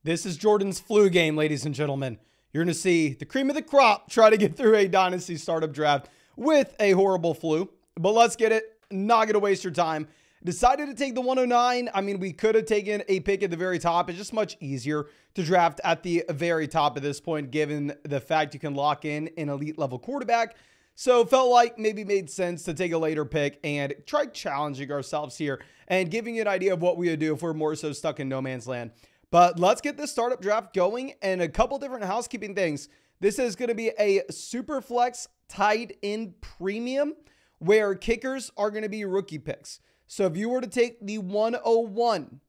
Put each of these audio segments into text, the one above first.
This is Jordan's flu game, ladies and gentlemen. You're going to see the cream of the crop try to get through a Dynasty startup draft with a horrible flu. But let's get it. Not going to waste your time. Decided to take the 109. I mean, we could have taken a pick at the very top. It's just much easier to draft at the very top at this point, given the fact you can lock in an elite level quarterback. So felt like maybe made sense to take a later pick and try challenging ourselves here and giving you an idea of what we would do if we're more so stuck in no man's land. But let's get this startup draft going, and a couple different housekeeping things. This is going to be a super flex tight end premium where kickers are going to be rookie picks. So if you were to take the 101,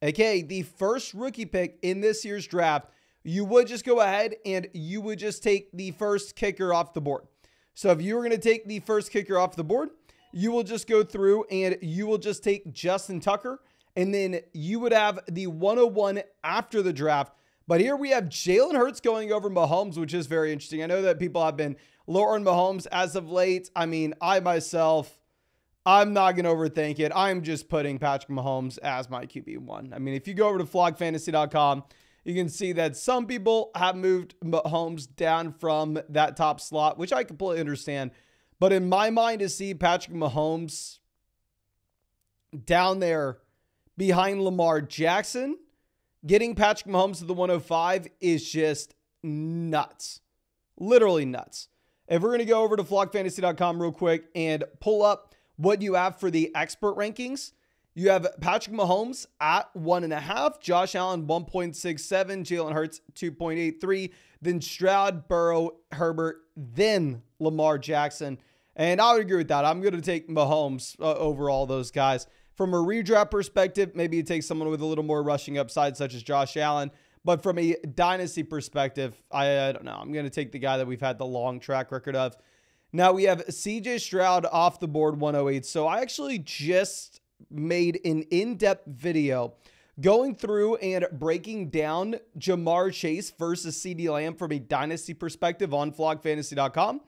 aka the first rookie pick in this year's draft, you would just go ahead and you would just take the first kicker off the board. So if you were going to take the first kicker off the board, you will just go through and you will just take Justin Tucker. And then you would have the 101 after the draft. But here we have Jalen Hurts going over Mahomes, which is very interesting. I know that people have been lower on Mahomes as of late. I mean, I'm not going to overthink it. I'm just putting Patrick Mahomes as my QB1. I mean, if you go over to flogfantasy.com, you can see that some people have moved Mahomes down from that top slot, which I completely understand. But in my mind, to see Patrick Mahomes down there behind Lamar Jackson, getting Patrick Mahomes to the 105 is just nuts. Literally nuts. If we're going to go over to flogfantasy.com real quick and pull up what you have for the expert rankings, you have Patrick Mahomes at 1.5, Josh Allen 1.67, Jalen Hurts 2.83, then Stroud, Burrow, Herbert, then Lamar Jackson. And I would agree with that. I'm going to take Mahomes over all those guys. From a redraft perspective, maybe you take someone with a little more rushing upside, such as Josh Allen. But from a dynasty perspective, I don't know. I'm going to take the guy that we've had the long track record of. Now we have CJ Stroud off the board, 108. So I actually just made an in-depth video going through and breaking down Jamar Chase versus CeeDee Lamb from a dynasty perspective on flogfantasy.com.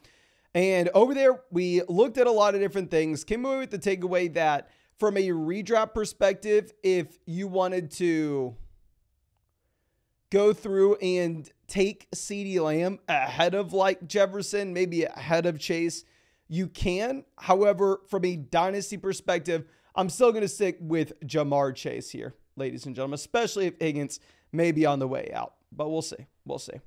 And over there, we looked at a lot of different things. Came away with the takeaway that from a redraft perspective, if you wanted to go through and take CeeDee Lamb ahead of like Jefferson, maybe ahead of Chase, you can. However, from a dynasty perspective, I'm still going to stick with Jamar Chase here, ladies and gentlemen, especially if Higgins may be on the way out. But we'll see. We'll see.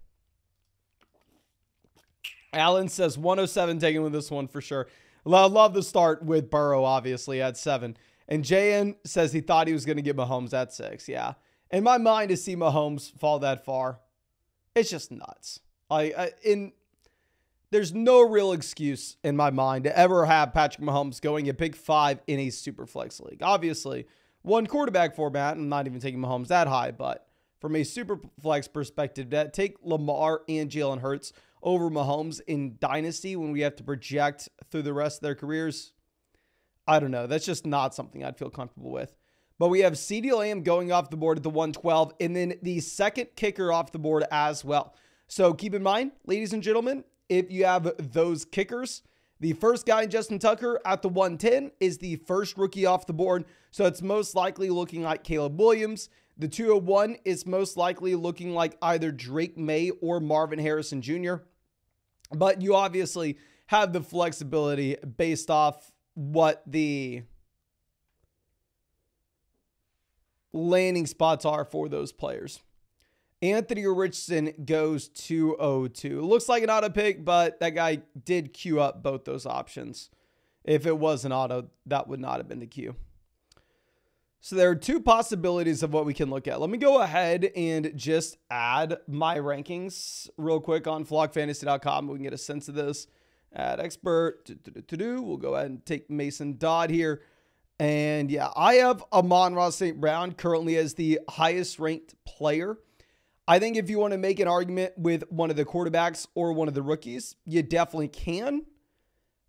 Allen says 107 taking with this one for sure. Love the start with Burrow, obviously, at 7. And JN says he thought he was going to get Mahomes at 6. Yeah. In my mind, to see Mahomes fall that far, it's just nuts. There's no real excuse in my mind to ever have Patrick Mahomes going at pick 5 in a super flex league. Obviously, one quarterback format, I'm not even taking Mahomes that high, but from a super flex perspective, that take Lamar and Jalen Hurts over Mahomes in Dynasty when we have to project through the rest of their careers, I don't know. That's just not something I'd feel comfortable with. But we have CeeDee Lamb going off the board at the 112, and then the second kicker off the board as well. So keep in mind, ladies and gentlemen, if you have those kickers, the first guy, Justin Tucker, at the 110 is the first rookie off the board. So it's most likely looking like Caleb Williams. The 201 is most likely looking like either Drake May or Marvin Harrison Jr. But you obviously have the flexibility based off what the landing spots are for those players. Anthony Richardson goes 202. Looks like an auto pick, but that guy did queue up both those options. If it was an auto, that would not have been the queue. So there are two possibilities of what we can look at. Let me go ahead and just add my rankings real quick on flogfantasy.com. We can get a sense of this. Add expert. We'll go ahead and take Mason Dodd here. And yeah, I have Amon-Ra St. Brown currently as the highest ranked player. I think if you want to make an argument with one of the quarterbacks or one of the rookies, you definitely can.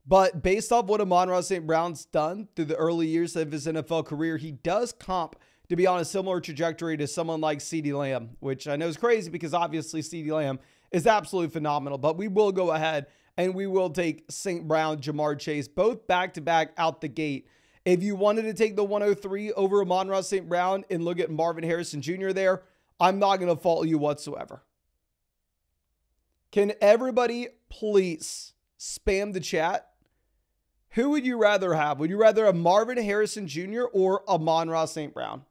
But based off what Amon-Ra St. Brown's done through the early years of his NFL career, he does comp to be on a similar trajectory to someone like CeeDee Lamb, which I know is crazy because obviously CeeDee Lamb is absolutely phenomenal. But we will go ahead and we will take St. Brown, Jamar Chase, both back-to-back out the gate. If you wanted to take the 103 over Amon-Ra St. Brown and look at Marvin Harrison Jr. there, I'm not going to fault you whatsoever. Can everybody please spam the chat? Who would you rather have? Would you rather have Marvin Harrison Jr. or Amon-Ra St. Brown?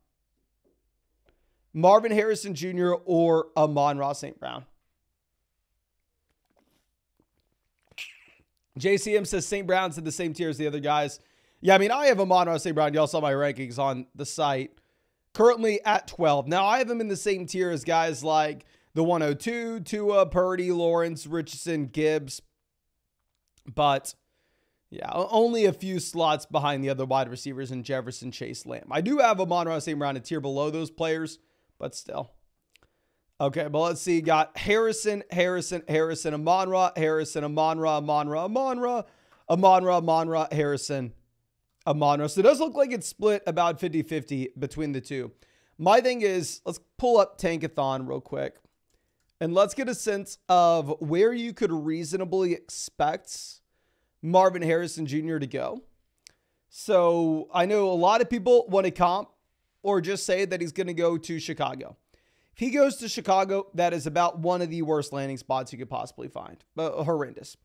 Marvin Harrison Jr. or Amon-Ra St. Brown? JCM says St. Brown's in the same tier as the other guys. Yeah, I mean, I have Amon-Ra St. Brown. Y'all saw my rankings on the site. Currently at 12. Now, I have him in the same tier as guys like the 102, Tua, Purdy, Lawrence, Richardson, Gibbs. But, yeah, only a few slots behind the other wide receivers in Jefferson, Chase, Lamb. I do have Amon-Ra St. Brown a tier below those players, but still. Okay, but let's see. Got Harrison, Amon-Ra, Harrison, Amon-Ra, Harrison, Amon-Ra. So it does look like it's split about 50-50 between the two. My thing is, let's pull up Tankathon real quick. And let's get a sense of where you could reasonably expect Marvin Harrison Jr. to go. So I know a lot of people want to comp or just say that he's going to go to Chicago. If he goes to Chicago, that is about one of the worst landing spots you could possibly find. Horrendous.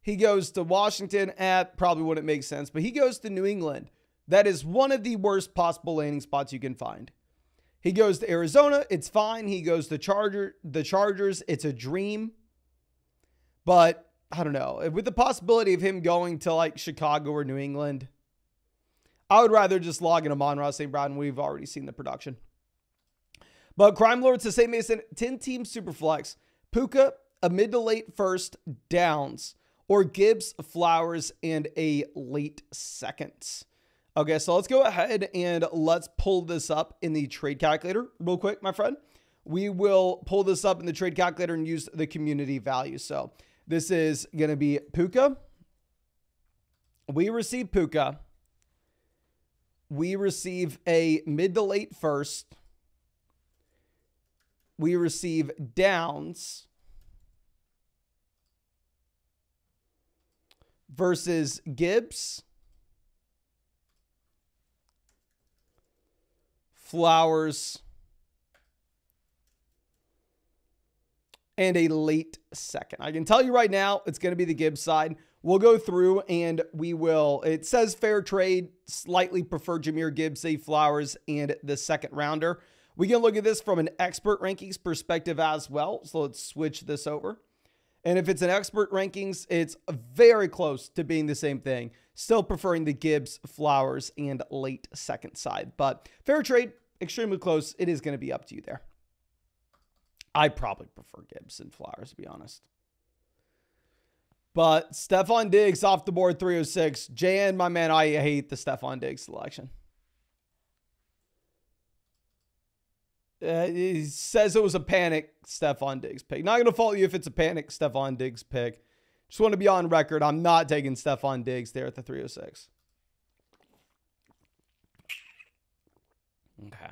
He goes to Washington, probably wouldn't make sense. But he goes to New England. That is one of the worst possible landing spots you can find. He goes to Arizona. It's fine. He goes to the Chargers. It's a dream. But I don't know. With the possibility of him going to like Chicago or New England, I would rather just log in Amon-Ra St. Brown. We've already seen the production. But Crime Lord says, St. Mason, 10-team Superflex. Puka, a mid to late first, Downs. Or Gibbs, Flowers, and a late second. Okay, so let's go ahead and let's pull this up in the trade calculator real quick, my friend. We will pull this up in the trade calculator and use the community value. So this is going to be Puka. We receive Puka. We receive a mid to late first. We receive Downs versus Gibbs, Flowers, and a late second. I can tell you right now, it's going to be the Gibbs side. We'll go through and we will, it says fair trade, slightly prefer Jahmyr Gibbs, a Flowers, and the second rounder. We can look at this from an expert rankings perspective as well. So let's switch this over. And if it's an expert rankings, it's very close to being the same thing. Still preferring the Gibbs, Flowers, and late second side. But fair trade, extremely close. It is going to be up to you there. I probably prefer Gibbs and Flowers, to be honest. But Stephon Diggs off the board, 306. JN, my man, I hate the Stephon Diggs selection. He says it was a panic Stephon Diggs pick. Not going to fault you if it's a panic Stephon Diggs pick. Just want to be on record. I'm not taking Stephon Diggs there at the 306. Okay.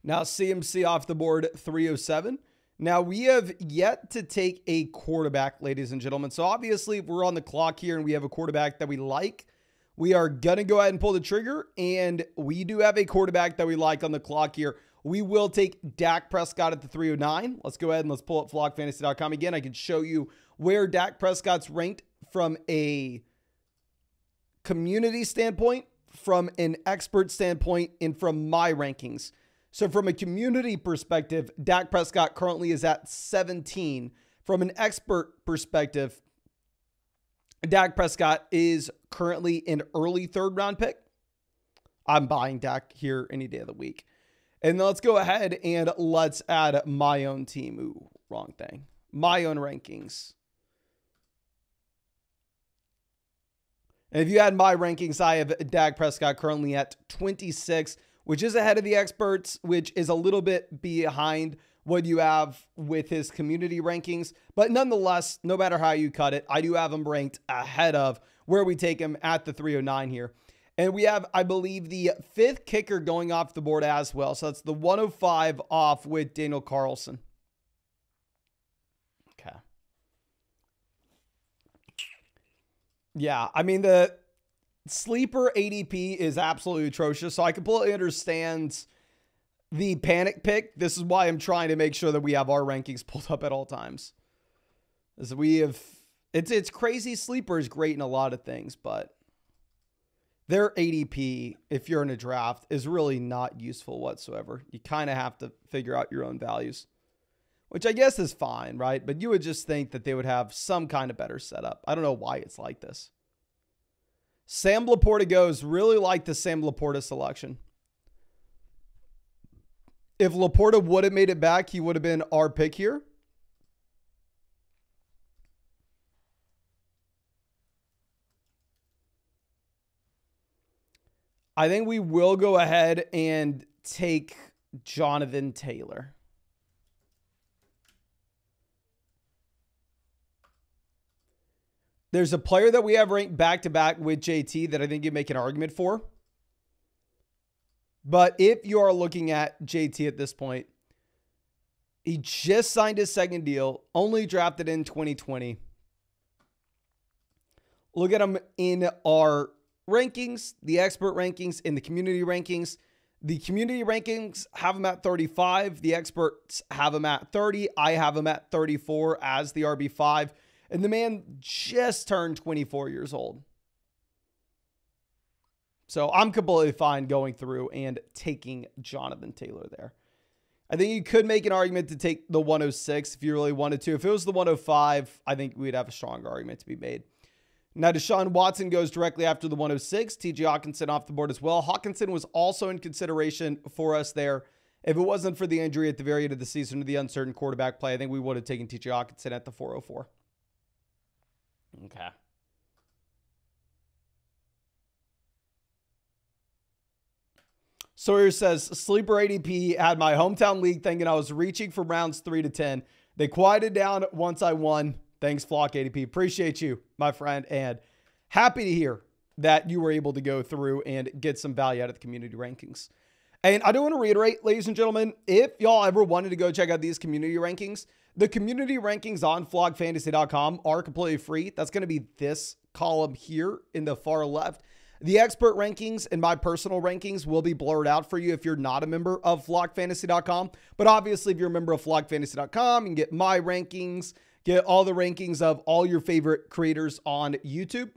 Now CMC off the board, 307. Now we have yet to take a quarterback, ladies and gentlemen. So obviously if we're on the clock here and we have a quarterback that we like, we are going to go ahead and pull the trigger. And we do have a quarterback that we like on the clock here. We will take Dak Prescott at the 309. Let's go ahead and let's pull up flockfantasy.com. Again, I can show you where Dak Prescott's ranked from a community standpoint, from an expert standpoint, and from my rankings. So from a community perspective, Dak Prescott currently is at 17. From an expert perspective, Dak Prescott is currently an early third round pick. I'm buying Dak here any day of the week. And then let's go ahead and let's add my own team. Ooh, wrong thing. My own rankings. And if you add my rankings, I have Dak Prescott currently at 26, which is ahead of the experts, which is a little bit behind what you have with his community rankings. But nonetheless, no matter how you cut it, I do have him ranked ahead of where we take him at the 309 here. And we have, I believe, the fifth kicker going off the board as well. So that's the 105 off with Daniel Carlson. Okay. Yeah, I mean, the sleeper ADP is absolutely atrocious. So I completely understand the panic pick. This is why I'm trying to make sure that we have our rankings pulled up at all times. As we have, it's crazy. Sleeper is great in a lot of things, but their ADP, if you're in a draft, is really not useful whatsoever. You kind of have to figure out your own values, which I guess is fine, right? But you would just think that they would have some kind of better setup. I don't know why it's like this. Sam Laporta goes. Really like the Sam Laporta selection. If Laporta would have made it back, he would have been our pick here. I think we will go ahead and take Jonathan Taylor. There's a player that we have ranked back-to-back with JT that I think you make an argument for. But if you are looking at JT at this point, he just signed his second deal, only drafted in 2020. Look at him in our rankings, the expert rankings, and the community rankings. The community rankings have him at 35. The experts have him at 30. I have him at 34 as the RB5. And the man just turned 24 years old. So I'm completely fine going through and taking Jonathan Taylor there. I think you could make an argument to take the 106 if you really wanted to. If it was the 105, I think we'd have a stronger argument to be made. Now, Deshaun Watson goes directly after the 106. TJ Hawkinson off the board as well. Hawkinson was also in consideration for us there. If it wasn't for the injury at the very end of the season or the uncertain quarterback play, I think we would have taken TJ Hawkinson at the 404. Okay. Sawyer says, Sleeper ADP had my hometown league thinking I was reaching for rounds 3 to 10. They quieted down once I won. Thanks, Flock ADP. Appreciate you, my friend, and happy to hear that you were able to go through and get some value out of the community rankings. And I do want to reiterate, ladies and gentlemen, if y'all ever wanted to go check out these community rankings, the community rankings on flockfantasy.com are completely free. That's going to be this column here in the far left. The expert rankings and my personal rankings will be blurred out for you if you're not a member of flockfantasy.com. But obviously, if you're a member of flockfantasy.com, you can get my rankings, get all the rankings of all your favorite creators on YouTube.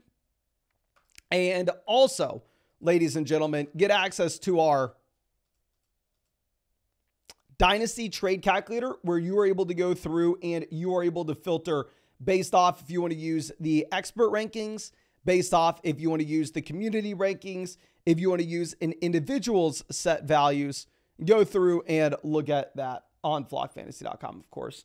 And also, ladies and gentlemen, get access to our Dynasty trade calculator, where you are able to go through and you are able to filter based off if you want to use the expert rankings, based off if you want to use the community rankings, if you want to use an individual's set values. Go through and look at that on flockfantasy.com, of course.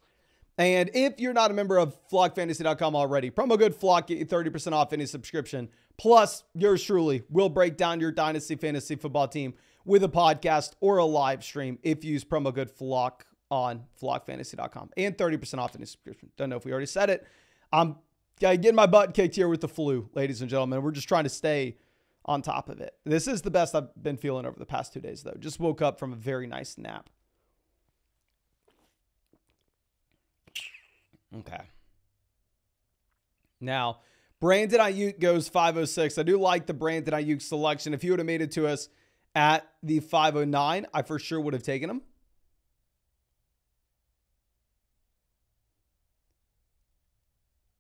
And if you're not a member of flockfantasy.com already, promo code FLOCK, get you 30% off any subscription. Plus, yours truly will break down your Dynasty Fantasy Football team with a podcast or a live stream if you use promo code FLOCK on flockfantasy.com. And 30% off any subscription. Don't know if we already said it. I'm getting my butt kicked here with the flu, ladies and gentlemen. We're just trying to stay on top of it. This is the best I've been feeling over the past 2 days, though. Just woke up from a very nice nap. Okay. Now, Brandon Ayuk goes 506. I do like the Brandon Ayuk selection. If he would have made it to us at the 509, I for sure would have taken him.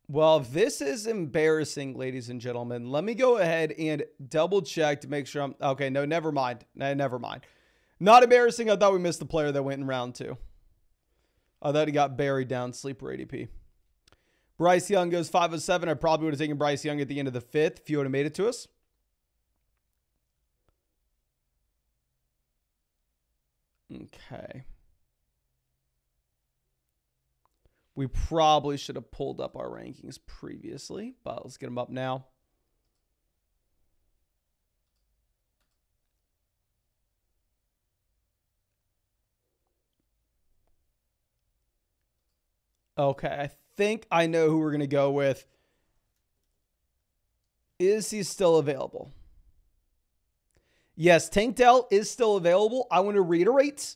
Well, this is embarrassing, ladies and gentlemen. Let me go ahead and double check to make sure I'm... Okay, no, never mind. Never mind. Not embarrassing. I thought we missed the player that went in round 2. I thought he got buried down sleeper ADP. Bryce Young goes 507. I probably would have taken Bryce Young at the end of the 5th if you would have made it to us. Okay. We probably should have pulled up our rankings previously, but let's get them up now. Okay, I think I know who we're going to go with. Is he still available? Yes, Tank Dell is still available. I want to reiterate,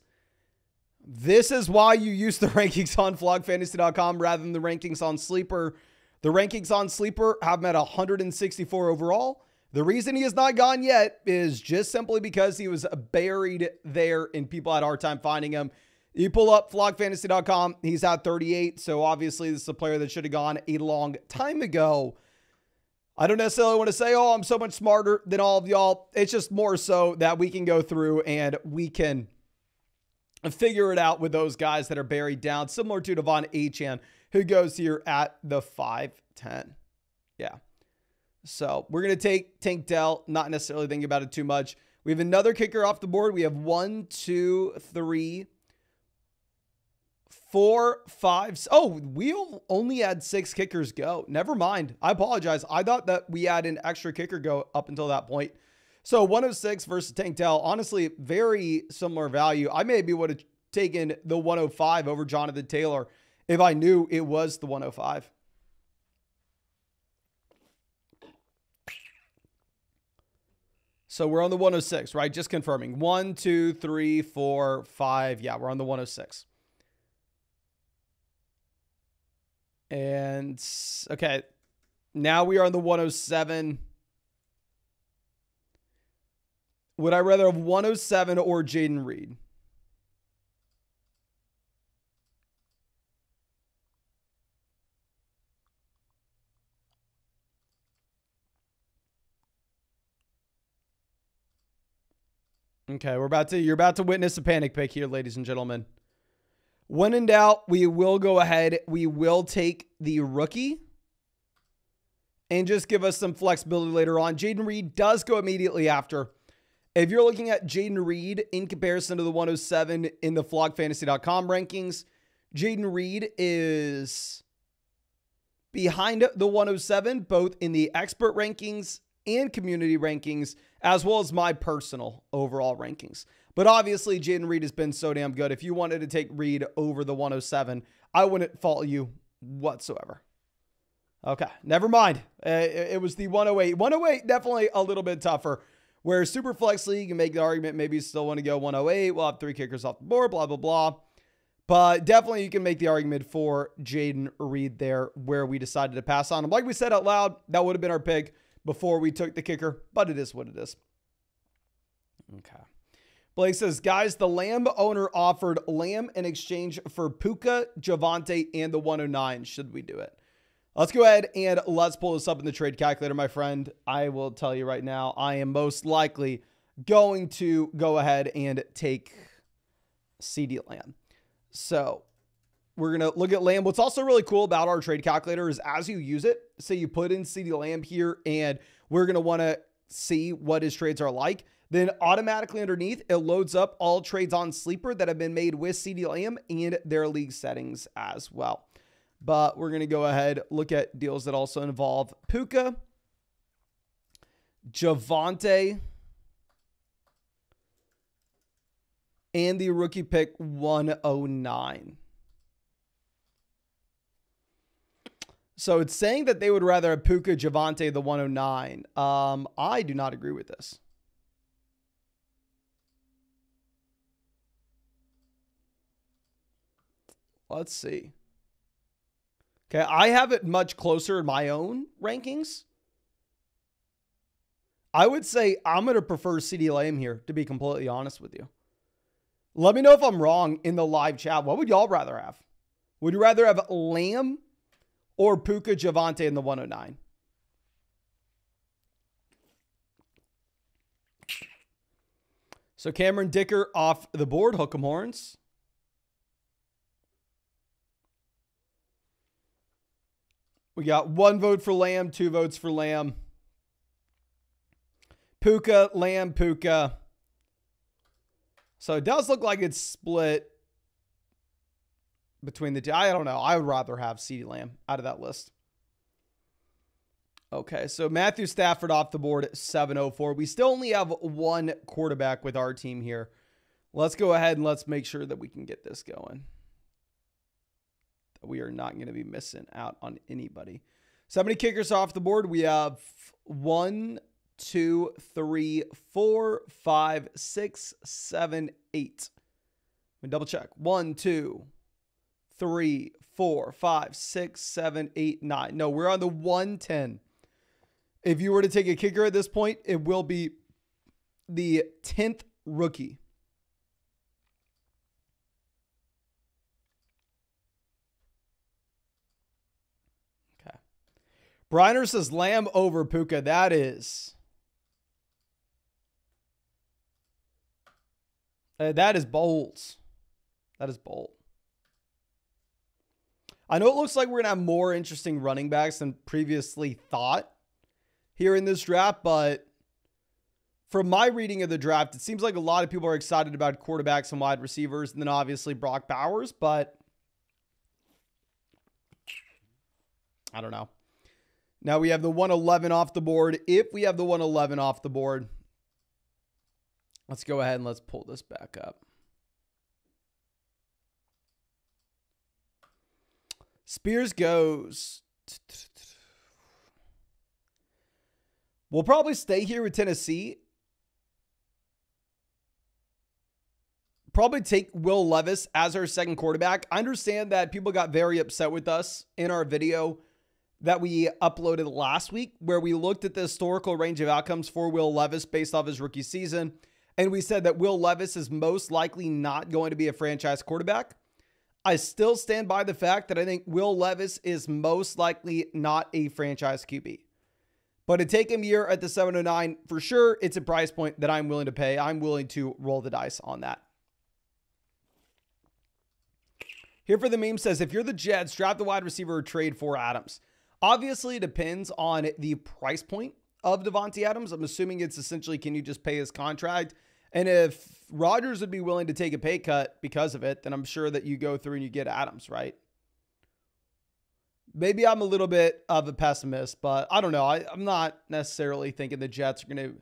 this is why you use the rankings on flockfantasy.com rather than the rankings on Sleeper. The rankings on Sleeper have him at 164 overall. The reason he has not gone yet is just simply because he was buried there and people had a hard time finding him. You pull up flogfantasy.com, he's at 38. So obviously this is a player that should have gone a long time ago. I don't necessarily want to say, oh, I'm so much smarter than all of y'all. It's just more so that we can go through and we can figure it out with those guys that are buried down, similar to Devon Achane, who goes here at the 5'10". Yeah. So we're going to take Tank Dell, not necessarily thinking about it too much. We have another kicker off the board. We have 1, 2, 3, 4, 5. Oh, we only had 6 kickers go. Never mind. I apologize. I thought that we had an extra kicker go up until that point. So 106 versus Tank Dell. Honestly, very similar value. I maybe would have taken the 105 over Jonathan Taylor if I knew it was the 105. So we're on the 106, right? Just confirming. 1, 2, 3, 4, 5. Yeah, we're on the 106. And, okay. Now we are on the 107. Would I rather have 107 or Jaden Reed? Okay, you're about to witness a panic pick here, ladies and gentlemen. When in doubt, we will go ahead. We will take the rookie and just give us some flexibility later on. Jaden Reed does go immediately after. If you're looking at Jaden Reed in comparison to the 107 in the flogfantasy.com rankings, Jaden Reed is behind the 107, both in the expert rankings and community rankings, as well as my personal overall rankings. But obviously, Jaden Reed has been so damn good. If you wanted to take Reed over the 107, I wouldn't fault you whatsoever. Okay, never mind. It was the 108. 108, definitely a little bit tougher. Where Superflex League, you can make the argument, maybe you still want to go 108. We'll have 3 kickers off the board, blah, blah, blah. But definitely you can make the argument for Jaden Reed there, where we decided to pass on him. Like we said out loud, that would have been our pick before we took the kicker, but it is what it is. Okay. Blake says, guys, the Lamb owner offered Lamb in exchange for Puka, Javonte, and the 109. Should we do it? Let's go ahead and let's pull this up in the trade calculator, my friend. I will tell you right now, I am most likely going to go ahead and take CD Lamb. So we're going to look at Lamb. What's also really cool about our trade calculator is as you use it, say you put in CD Lamb here, and we're going to want to see what his trades are like. Then automatically underneath, it loads up all trades on Sleeper that have been made with CD Lamb and their league settings as well. But we're going to go ahead, look at deals that also involve Puka, Javonte, and the rookie pick 109. So it's saying that they would rather have Puka, Javonte, the 109. I do not agree with this. Let's see. Okay, I have it much closer in my own rankings. I would say I'm going to prefer CD Lamb here, to be completely honest with you. Let me know if I'm wrong in the live chat. What would y'all rather have? Would you rather have Lamb or Puka, Javonte in the 109? So Cameron Dicker off the board. Hook 'em horns. We got 1 vote for Lamb, 2 votes for Lamb. Puka, Lamb, Puka. So it does look like it's split between the two. I don't know. I would rather have CeeDee Lamb out of that list. Okay, so Matthew Stafford off the board at 704. We still only have 1 quarterback with our team here. Let's go ahead and let's make sure that we can get this going. We are not going to be missing out on anybody. So how many kickers off the board? We have 1, 2, 3, 4, 5, 6, 7, 8. Let me double check. 1, 2, 3, 4, 5, 6, 7, 8, 9. No, we're on the 110. If you were to take a kicker at this point, it will be the 10th rookie. Okay. Briner says Lamb over Puka. That is bold. That is bold. I know it looks like we're going to have more interesting running backs than previously thought here in this draft, but from my reading of the draft, it seems like a lot of people are excited about quarterbacks and wide receivers, and then obviously Brock Bowers, but I don't know. Now we have the 111 off the board. If we have the 111 off the board, let's go ahead and let's pull this back up. Spears goes. We'll probably stay here with Tennessee. Probably take Will Levis as our second quarterback. I understand that people got very upset with us in our video that we uploaded last week, where we looked at the historical range of outcomes for Will Levis based off his rookie season. And we said that Will Levis is most likely not going to be a franchise quarterback. I still stand by the fact that I think Will Levis is most likely not a franchise QB. But to take him here at the 709, for sure, it's a price point that I'm willing to pay. I'm willing to roll the dice on that. Here for the meme says, if you're the Jets, draft the wide receiver or trade for Adams. Obviously, it depends on the price point of Devontae Adams. I'm assuming it's essentially, can you just pay his contract? And if Rodgers would be willing to take a pay cut because of it, then I'm sure that you go through and you get Adams, right? Maybe I'm a little bit of a pessimist, but I don't know. I'm not necessarily thinking the Jets are going to...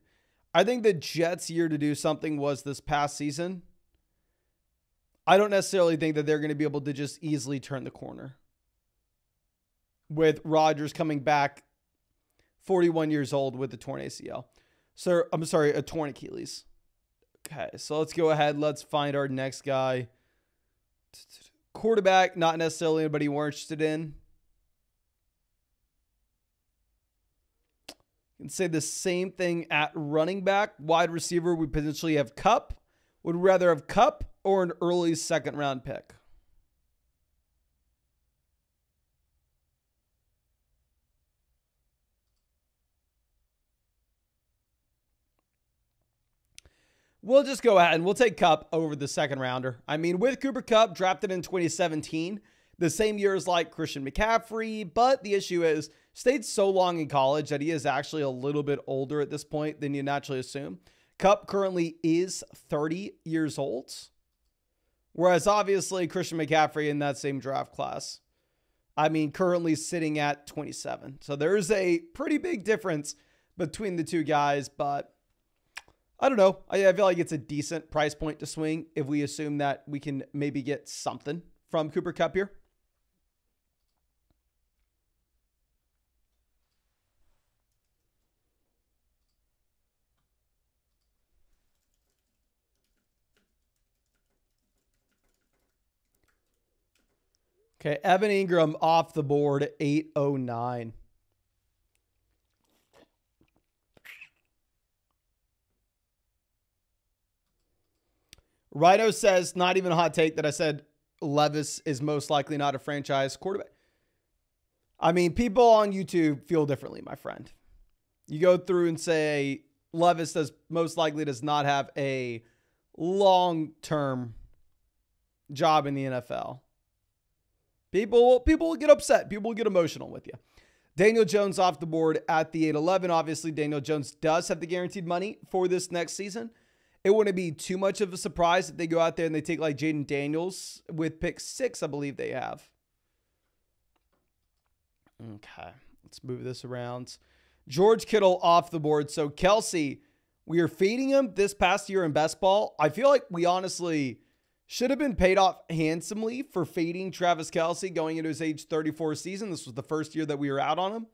I think the Jets' year to do something was this past season. I don't necessarily think that they're going to be able to just easily turn the corner with Rodgers coming back 41 years old with a torn ACL. So, I'm sorry, a torn Achilles. Okay, so let's go ahead. Let's find our next guy. Quarterback, not necessarily anybody we're interested in. You can say the same thing at running back. Wide receiver, we potentially have Kupp. Would rather have Kupp or an early second round pick. We'll just go ahead and we'll take Kupp over the second rounder. I mean, with Cooper Kupp drafted in 2017, the same year as like Christian McCaffrey, but the issue is stayed so long in college that he is actually a little bit older at this point than you naturally assume. Kupp currently is 30 years old, whereas obviously Christian McCaffrey in that same draft class, I mean, currently sitting at 27. So there's a pretty big difference between the two guys, but I don't know. I feel like it's a decent price point to swing if we assume that we can maybe get something from Cooper Kupp here. Okay, Evan Ingram off the board, 809. Rhino says, not even a hot take that I said Levis is most likely not a franchise quarterback. I mean, people on YouTube feel differently, my friend. You go through and say Levis most likely does not have a long-term job in the NFL. People will get upset. People will get emotional with you. Daniel Jones off the board at the 811. Obviously, Daniel Jones does have the guaranteed money for this next season. It wouldn't be too much of a surprise if they go out there and they take like Jaden Daniels with pick 6, I believe they have. Okay, let's move this around. George Kittle off the board. So Kelsey, we are feeding him this past year in best ball. I feel like we honestly should have been paid off handsomely for fading Travis Kelsey going into his age 34 season. This was the first year that we were out on him.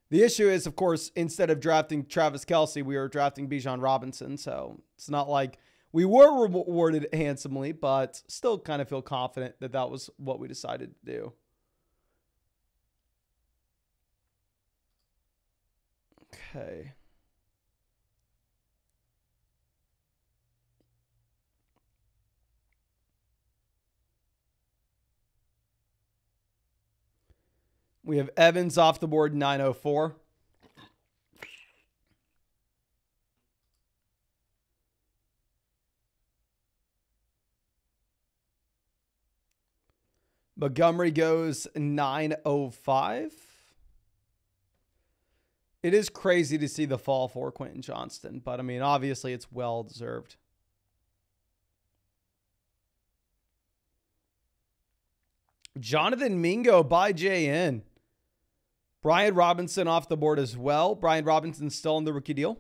The issue is, of course, instead of drafting Travis Kelsey, we were drafting Bijan Robinson. So it's not like we were rewarded handsomely, but still kind of feel confident that that was what we decided to do. Okay. We have Evans off the board, 904. Montgomery goes 905. It is crazy to see the fall for Quentin Johnston, but I mean, obviously it's well deserved. Jonathan Mingo by JN. Brian Robinson off the board as well. Brian Robinson still on the rookie deal.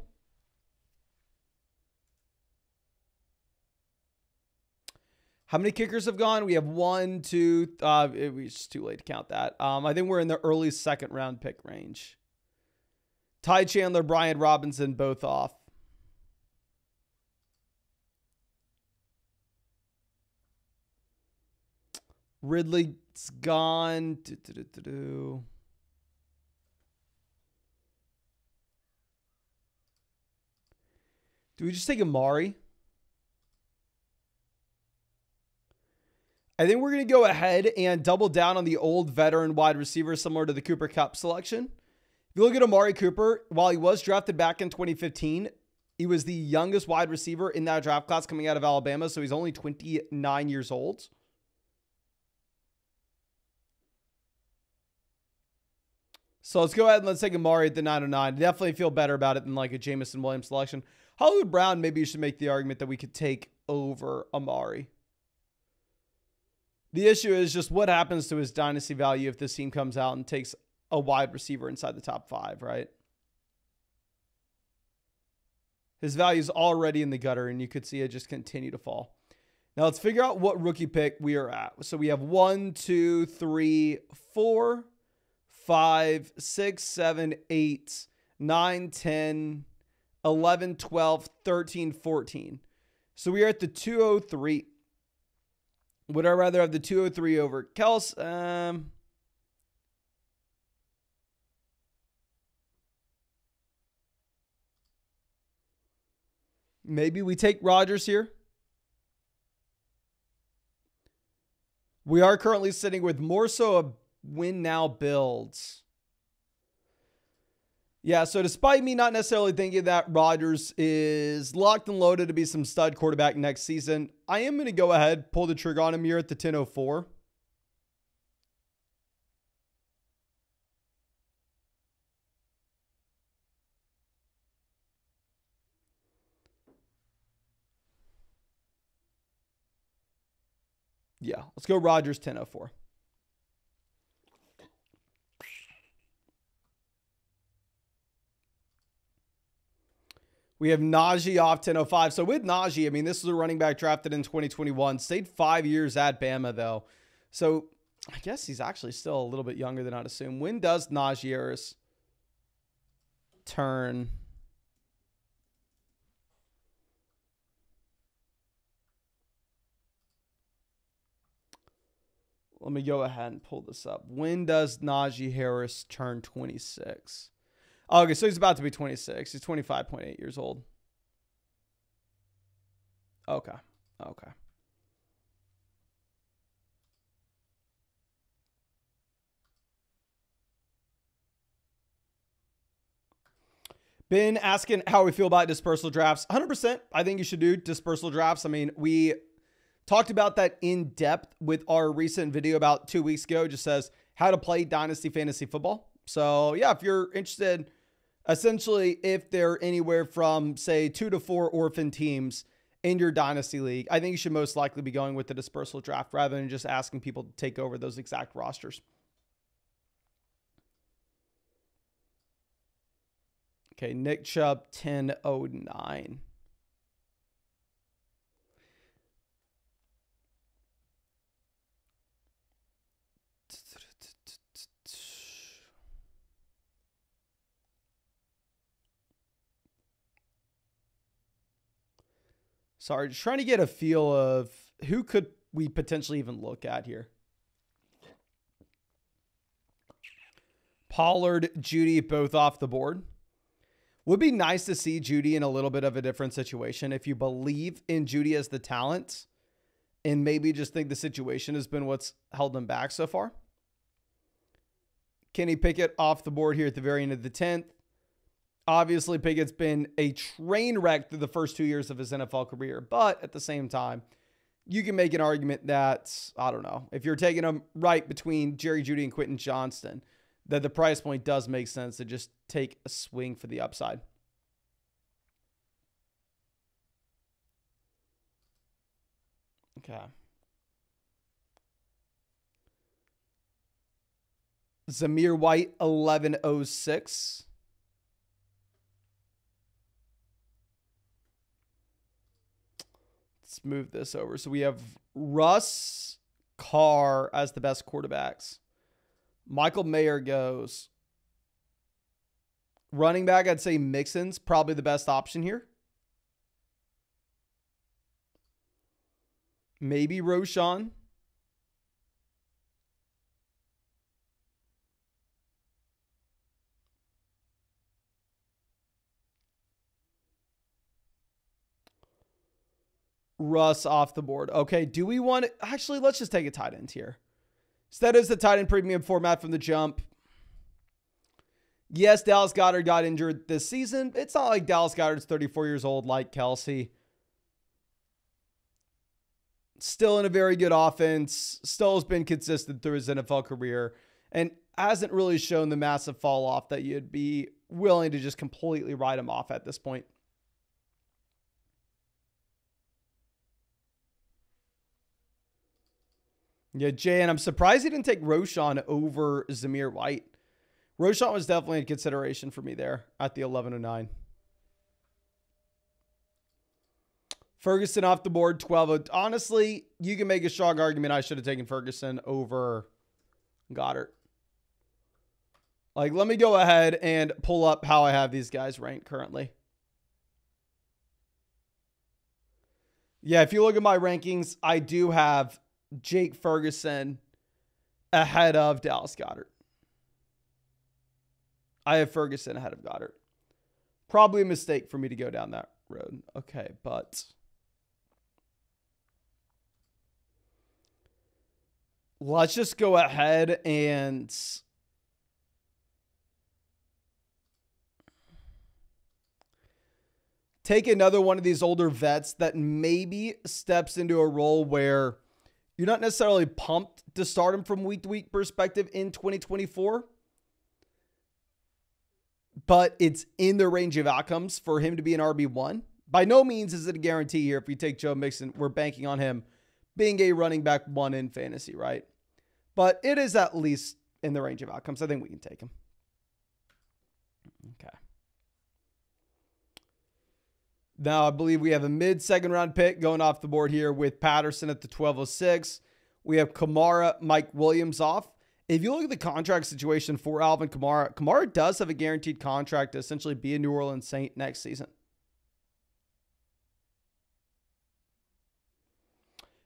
How many kickers have gone? We have 1, 2. It's too late to count that. I think we're in the early second round pick range. Ty Chandler, Brian Robinson, both off. Ridley's gone. Do we just take Amari? I think we're going to go ahead and double down on the old veteran wide receiver, similar to the Cooper Kupp selection. If you look at Amari Cooper, while he was drafted back in 2015, he was the youngest wide receiver in that draft class coming out of Alabama, so he's only 29 years old. So let's go ahead and let's take Amari at the 909. Definitely feel better about it than like a Jamison Williams selection. Hollywood Brown, maybe you should make the argument that we could take over Amari. The issue is just what happens to his dynasty value if this team comes out and takes a wide receiver inside the top 5, right? His value is already in the gutter, and you could see it just continue to fall. Now let's figure out what rookie pick we are at. So we have 1, 2, 3, 4, 5, 6, 7, 8, 9, 10, 11, 12, 13, 14. So we are at the 203. Would I rather have the 203 over Kels? Maybe we take Rodgers here. We are currently sitting with more so a win now builds. Yeah, so despite me not necessarily thinking that Rodgers is locked and loaded to be some stud quarterback next season, I am going to go ahead, pull the trigger on him here at the 1004. Yeah, let's go Rodgers 1004. We have Najee off 1005. So with Najee, I mean, this is a running back drafted in 2021. Stayed 5 years at Bama, though. So I guess he's actually still a little bit younger than I'd assume. When does Najee Harris turn? Let me go ahead and pull this up. When does Najee Harris turn 26? Okay, so he's about to be 26. He's 25.8 years old. Okay. Okay. Ben asking how we feel about dispersal drafts. 100%. I think you should do dispersal drafts. I mean, we talked about that in depth with our recent video about 2 weeks ago. It just says how to play Dynasty Fantasy Football. So, yeah, if you're interested, essentially, if they're anywhere from, say, 2 to 4 orphan teams in your Dynasty League, I think you should most likely be going with the dispersal draft rather than just asking people to take over those exact rosters. Okay, Nick Chubb, 1009. Sorry, just trying to get a feel of who could we potentially even look at here. Pollard, Judy, both off the board. Would be nice to see Judy in a little bit of a different situation. If you believe in Judy as the talent and maybe just think the situation has been what's held him back so far. Kenny Pickett off the board here at the very end of the 10th. Obviously, Pickett's been a train wreck through the first 2 years of his NFL career. But at the same time, you can make an argument that, I don't know, if you're taking him right between Jerry Jeudy and Quentin Johnston, that the price point does make sense to just take a swing for the upside. Okay. Zamir White, 1106. Let's move this over. So we have Russ, Carr as the best quarterbacks. Michael Mayer goes. Running back, I'd say Mixon's probably the best option here. Maybe Roshan. Russ off the board. Okay, do we want to... Actually, let's just take a tight end here. So that is the tight end premium format from the jump. Yes, Dallas Goedert got injured this season. It's not like Dallas Goedert's 34 years old like Kelsey. Still in a very good offense. Still has been consistent through his NFL career. And hasn't really shown the massive fall off that you'd be willing to just completely write him off at this point. Yeah, Jay, and I'm surprised he didn't take Roshan over Zamir White. Roshan was definitely a consideration for me there at the 1109. Ferguson off the board, 12. Honestly, you can make a strong argument I should have taken Ferguson over Goddard. Like, let me go ahead and pull up how I have these guys ranked currently. Yeah, if you look at my rankings, I do have Jake Ferguson ahead of Dallas Goedert. I have Ferguson ahead of Goddard. Probably a mistake for me to go down that road. Okay, but let's just go ahead and take another one of these older vets that maybe steps into a role where you're not necessarily pumped to start him from week to week perspective in 2024, but it's in the range of outcomes for him to be an RB1. By no means is it a guarantee here. If we take Joe Mixon, we're banking on him being a running back 1 in fantasy, right? But it is at least in the range of outcomes. I think we can take him. Okay. Now, I believe we have a mid-second round pick going off the board here with Patterson at the 1206. We have Kamara, Mike Williams off. If you look at the contract situation for Alvin Kamara, Kamara does have a guaranteed contract to essentially be a New Orleans Saint next season.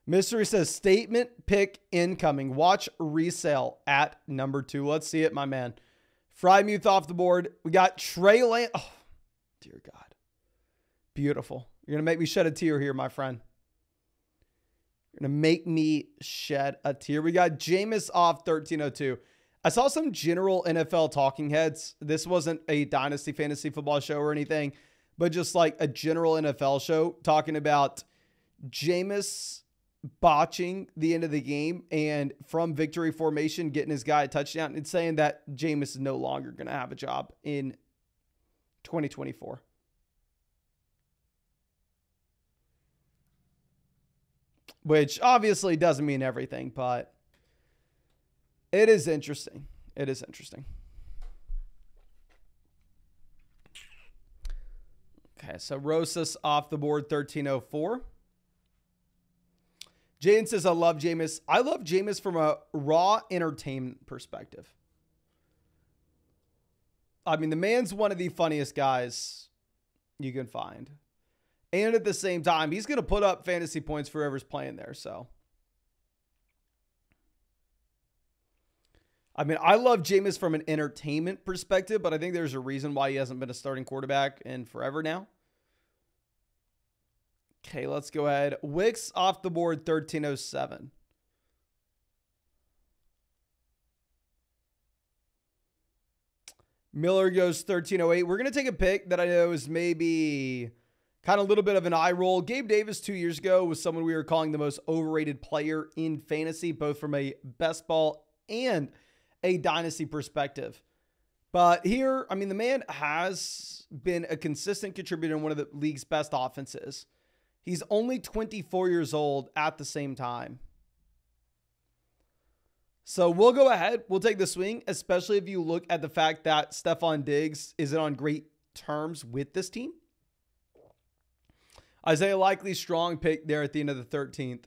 Mystery says, statement pick incoming. Watch resale at number 2. Let's see it, my man. Frymuth off the board. We got Trey Lance. Oh, dear God. Beautiful. You're going to make me shed a tear here, my friend. You're going to make me shed a tear. We got Jameis off 1302. I saw some general NFL talking heads. This wasn't a Dynasty fantasy football show or anything, but just like a general NFL show talking about Jameis botching the end of the game and from victory formation getting his guy a touchdown and saying that Jameis is no longer going to have a job in 2024. Which obviously doesn't mean everything, but it is interesting. It is interesting. Okay, so Rosas off the board, 1304. Jaden says, I love Jameis. I love Jameis from a raw entertainment perspective. I mean, the man's one of the funniest guys you can find. And at the same time, he's going to put up fantasy points for whoever's playing there. So I mean, I love Jameis from an entertainment perspective, but I think there's a reason why he hasn't been a starting quarterback in forever now. Okay, let's go ahead. Wicks off the board, 1307. Miller goes 1308. We're going to take a pick that I know is maybe kind of a little bit of an eye roll. Gabe Davis 2 years ago was someone we were calling the most overrated player in fantasy, both from a best ball and a dynasty perspective. But here, I mean, the man has been a consistent contributor in one of the league's best offenses. He's only 24 years old at the same time. So we'll go ahead. We'll take the swing, especially if you look at the fact that Stephon Diggs isn't on great terms with this team. Isaiah Likely, strong pick there at the end of the 13th.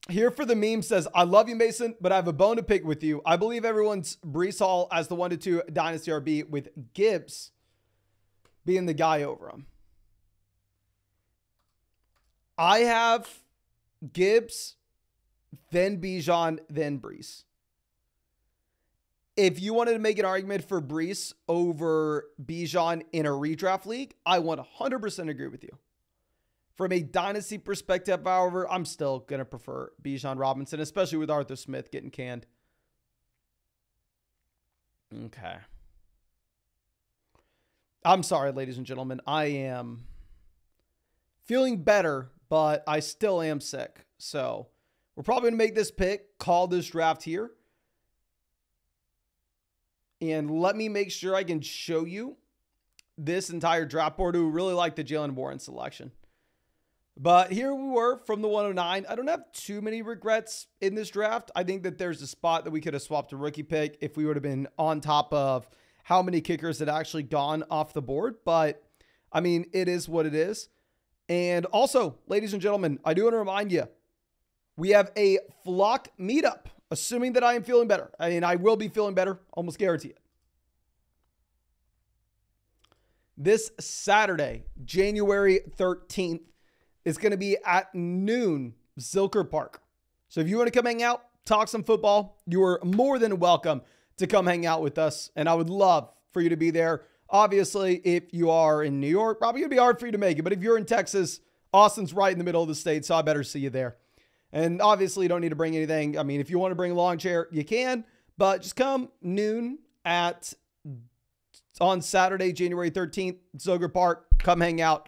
Here for the meme says, I love you, Mason, but I have a bone to pick with you. I believe everyone's Breece Hall as the 1-2 Dynasty RB with Gibbs being the guy over him. I have Gibbs, then Bijan, then Breece. If you wanted to make an argument for Breece over Bijan in a redraft league, I 100% agree with you. From a dynasty perspective, however, I'm still going to prefer Bijan Robinson, especially with Arthur Smith getting canned. Okay. I'm sorry, ladies and gentlemen. I am feeling better, but I still am sick. So we're probably going to make this pick, call this draft here. And let me make sure I can show you this entire draft board. Who really like the Jalen Warren selection. But here we were from the 109. I don't have too many regrets in this draft. I think that there's a spot that we could have swapped a rookie pick if we would have been on top of how many kickers had actually gone off the board. But, I mean, it is what it is. And also, ladies and gentlemen, I do want to remind you, we have a flock meetup, assuming that I am feeling better. I mean, I will be feeling better, almost guarantee it. This Saturday, January 13th, is going to be at noon, Zilker Park. So if you want to come hang out, talk some football, you are more than welcome to come hang out with us. And I would love for you to be there. Obviously, if you are in New York, probably going to be hard for you to make it. But if you're in Texas, Austin's right in the middle of the state, so I better see you there. And obviously, you don't need to bring anything. I mean, if you want to bring a lawn chair, you can. But just come noon on Saturday, January 13th, Zilker Park. Come hang out.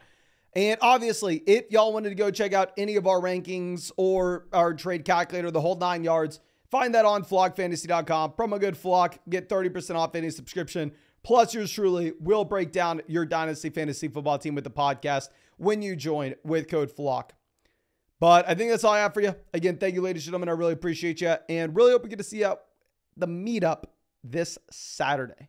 And obviously, if y'all wanted to go check out any of our rankings or our trade calculator, the whole 9 yards, find that on flockfantasy.com. Promo code FLOCK, get 30% off any subscription. Plus, yours truly will break down your Dynasty Fantasy Football team with the podcast when you join with code FLOCK. But I think that's all I have for you. Again, thank you, ladies and gentlemen. I really appreciate you. And really hope we get to see you at the meetup this Saturday.